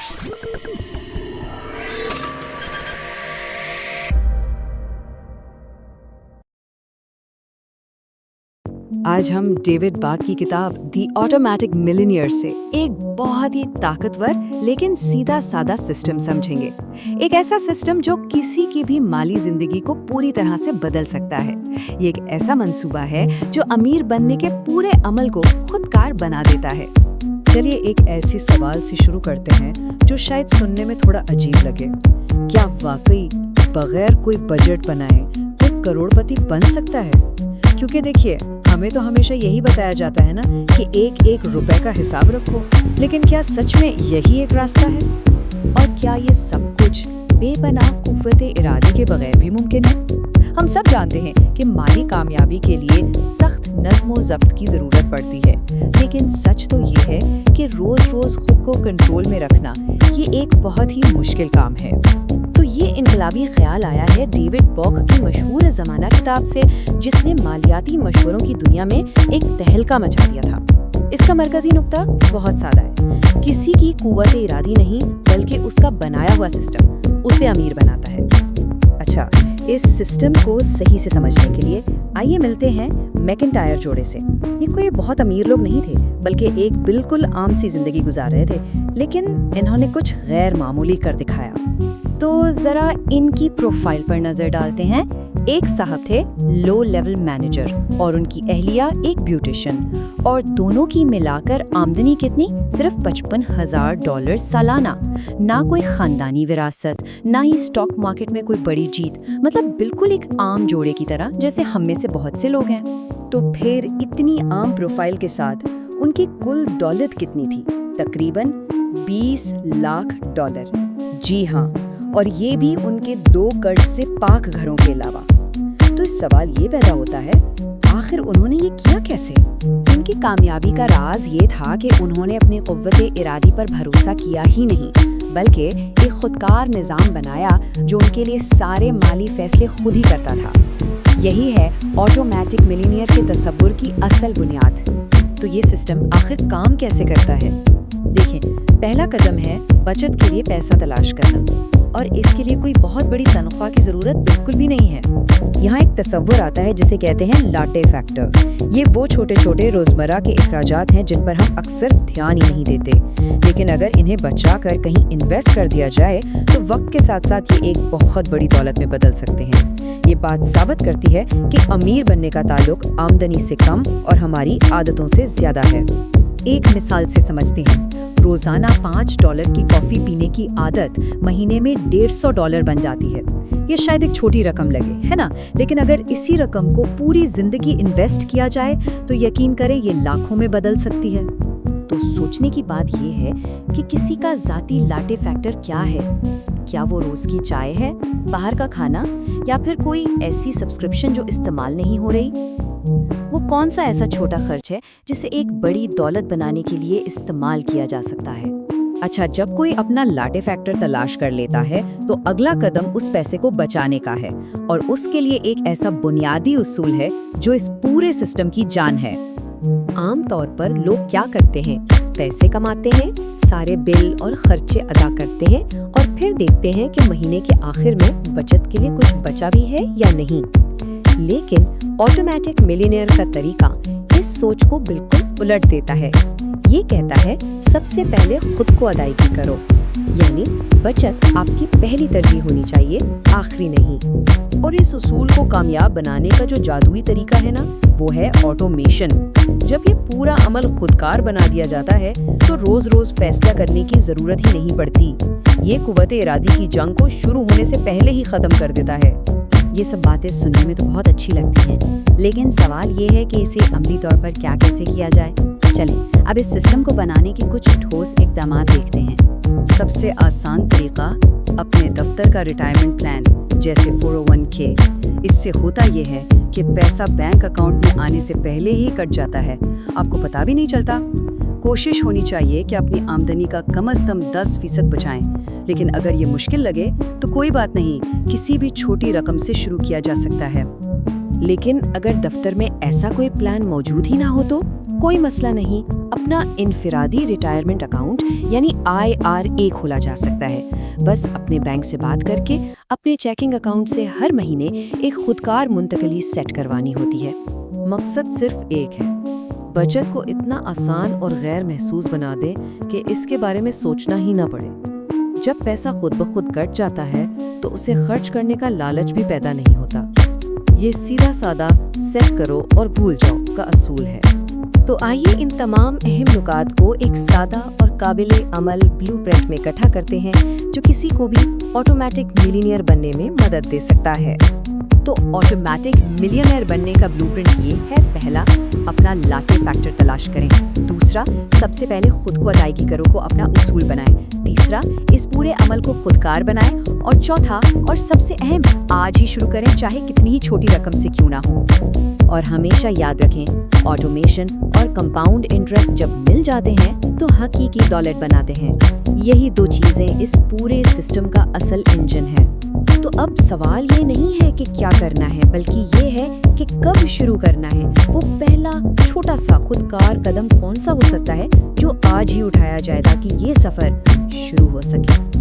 आज हम डेविड बाक की किताब दी ऑटोमेटिक मिलियनियर से एक बहुत ही ताकतवर लेकिन सीधा सादा सिस्टम समझेंगे। एक ऐसा सिस्टम जो किसी की भी माली जिंदगी को पूरी तरह से बदल सकता है। ये एक ऐसा मंसूबा है जो अमीर बनने के पूरे अमल को खुदकार बना देता है। चलिए एक ऐसी सवाल से शुरू करते हैं जो शायद सुनने में थोड़ा अजीब लगे। क्या वाकई बगैर कोई बजट बनाए कोई करोड़पति बन सकता है? क्योंकि देखिए, हमें तो हमेशा यही बताया जाता है ना कि एक एक रुपए का हिसाब रखो, लेकिन क्या सच में यही एक रास्ता है? और क्या ये सब कुछ बेपनाह कुव्वते इरादे के बगैर भी मुमकिन है? हम सब जानते हैं कि माली कामयाबी के लिए सख्त नज़्म ज़ब्त की ज़रूरत पड़ती है, लेकिन सच तो ये है कि रोज़ खुद को कंट्रोल में रखना ये एक बहुत ही मुश्किल काम है। तो ये इनकलाबी ख्याल आया है डेविड बॉक की मशहूर ज़माना किताब से, जिसने मालियाती मशवरों की दुनिया में एक तहलका मचा दिया था। इसका मरकजी नुक्ता बहुत सादा है। किसी की कुव्वत इरादी नहीं, बल्कि उसका बनाया हुआ सिस्टम उसे अमीर बनाता है। अच्छा, इस सिस्टम को सही से समझने के लिए आइए मिलते हैं मैकिंटायर जोड़े से। ये कोई बहुत अमीर लोग नहीं थे, बल्कि एक बिल्कुल आम सी जिंदगी गुजार रहे थे, लेकिन इन्होंने कुछ गैर मामूली कर दिखाया। तो जरा इनकी प्रोफाइल पर नजर डालते हैं। एक साहब थे लो लेवल मैनेजर और उनकी अहलिया एक ब्यूटिशियन, और दोनों की मिलाकर आमदनी कितनी? सिर्फ $55,000 सालाना। ना कोई खानदानी विरासत, ना ही स्टॉक मार्केट में कोई बड़ी जीत। मतलब बिल्कुल एक आम जोड़े की तरह, जैसे हम में से बहुत से लोग हैं। तो फिर इतनी आम प्रोफाइल के साथ उनकी कुल दौलत कितनी थी? तकरीबन $20 लाख। जी हाँ, और ये भी उनके 2 कर्ज से पाक घरों के अलावा। तो इस सवाल ये पैदा होता है, आखिर उन्होंने ये किया कैसे? उनकी कामयाबी का राज ये था कि उन्होंने अपनी कुव्वते इरादी पर भरोसा किया ही नहीं, बल्कि एक खुदकार निज़ाम बनाया जो उनके लिए सारे माली फैसले खुद ही करता था। यही है ऑटोमेटिक मिलियनियर के तसव्वुर की असल बुनियाद। तो ये सिस्टम आखिर काम कैसे करता है? देखें, पहला कदम है बचत के लिए पैसा तलाश करना, और इसके लिए कोई बहुत बड़ी तनख्वाह की जरूरत बिल्कुल भी नहीं है। यहाँ एक तस्वुर आता है जिसे कहते हैं लाटे फैक्टर। ये वो छोटे छोटे रोजमर्रा के अखराजात हैं जिन पर हम अक्सर ध्यान ही नहीं देते, लेकिन अगर इन्हें बचा कर कहीं इन्वेस्ट कर दिया जाए तो वक्त के साथ साथ ये एक बहुत बड़ी दौलत में बदल सकते हैं। ये बात साबित करती है कि अमीर बनने का ताल्लुक आमदनी से कम और हमारी आदतों से ज्यादा है। एक मिसाल से समझते हैं। रोजाना $5 की कॉफी पीने की आदत महीने में $150 बन जाती है। ये शायद एक छोटी रकम लगे, है ना? लेकिन अगर इसी रकम को पूरी जिंदगी इन्वेस्ट किया जाए तो यकीन करें ये लाखों में बदल सकती है। तो सोचने की बात ये है कि किसी का जाती लाटे फैक्टर क्या है? क्या वो रोज की चाय है, बाहर का खाना, या फिर कोई ऐसी सब्सक्रिप्शन जो इस्तेमाल नहीं हो रही? वो कौन सा ऐसा छोटा खर्च है जिसे एक बड़ी दौलत बनाने के लिए इस्तेमाल किया जा सकता है? अच्छा, जब कोई अपना लाटे फैक्टर तलाश कर लेता है तो अगला कदम उस पैसे को बचाने का है, और उसके लिए एक ऐसा बुनियादी उसूल है जो इस पूरे सिस्टम की जान है। आम तौर पर लोग क्या करते हैं? पैसे कमाते हैं, सारे बिल और खर्चे अदा करते हैं, और फिर देखते हैं कि महीने के आखिर में बचत के लिए कुछ बचा भी है या नहीं। लेकिन ऑटोमेटिक मिलियनियर का तरीका इस सोच को बिल्कुल उलट देता है। ये कहता है, सबसे पहले खुद को अदायगी करो, यानी बचत आपकी पहली तरजीह होनी चाहिए, आखिरी नहीं। और इस उसूल को कामयाब बनाने का जो जादुई तरीका है ना, वो है ऑटोमेशन। जब ये पूरा अमल खुदकार बना दिया जाता है तो रोज फैसला करने की जरूरत ही नहीं पड़ती। ये कुव्वते इरादी की जंग को शुरू होने से पहले ही खत्म कर देता है। ये सब बातें सुनने में तो बहुत अच्छी लगती हैं, लेकिन सवाल ये है कि इसे अमली तौर पर क्या कैसे किया जाए। चलें, अब इस सिस्टम को बनाने के कुछ ठोस इक़दाम देखते हैं। सबसे आसान तरीका अपने दफ्तर का रिटायरमेंट प्लान, जैसे 401k। इससे होता ये है कि पैसा बैंक अकाउंट में आने से पहले ही कट जाता है, आपको पता भी नहीं चलता। कोशिश होनी चाहिए कि अपनी आमदनी का कम से कम 10% बचाएं, लेकिन अगर ये मुश्किल लगे तो कोई बात नहीं, किसी भी छोटी रकम से शुरू किया जा सकता है। लेकिन अगर दफ्तर में ऐसा कोई प्लान मौजूद ही ना हो तो? कोई मसला नहीं, اپنا انفرادی ریٹائرمنٹ اکاؤنٹ یعنی IRA کھولا جا سکتا ہے۔ بس اپنے بینک سے بات کر کے اپنے چیکنگ اکاؤنٹ سے ہر مہینے ایک خودکار منتقلی سیٹ کروانی ہوتی ہے۔ مقصد صرف ایک ہے، بچت کو اتنا آسان اور غیر محسوس بنا دیں کہ اس کے بارے میں سوچنا ہی نہ پڑے۔ جب پیسہ خود بخود کٹ جاتا ہے تو اسے خرچ کرنے کا لالچ بھی پیدا نہیں ہوتا۔ یہ سیدھا سادہ سیٹ کرو اور بھول جاؤ کا اصول ہے۔ تو آئیے ان تمام اہم نکات کو ایک سادہ اور قابل عمل بلو پرنٹ میں اکٹھا کرتے ہیں جو کسی کو بھی آٹومیٹک ملینئر بننے میں مدد دے سکتا ہے۔ تو آٹومیٹک ملینئر بننے کا بلو پرنٹ یہ ہے: پہلا، اپنا لاٹے فیکٹر تلاش کریں۔ دوسرا، سب سے پہلے خود کو ادائیگی کرو کو اپنا اصول بنائیں۔ تیسرا، اس پورے عمل کو خودکار بنائیں۔ اور چوتھا اور سب سے اہم، آج ہی شروع کریں، چاہے کتنی ہی چھوٹی رقم سے کیوں نہ ہو۔ اور ہمیشہ یاد رکھیں، آٹومیشن اور کمپاؤنڈ انٹرسٹ جب مل جاتے ہیں تو حقیقی دولت بناتے ہیں۔ یہی دو چیزیں اس پورے سسٹم کا اصل انجن ہے۔ تو اب سوال یہ نہیں ہے کہ کیا کرنا ہے، بلکہ یہ ہے کہ کب شروع کرنا ہے۔ وہ پہلا چھوٹا سا خودکار قدم کون سا ہو سکتا ہے جو آج ہی اٹھایا جائے تاکہ یہ سفر شروع ہو سکے۔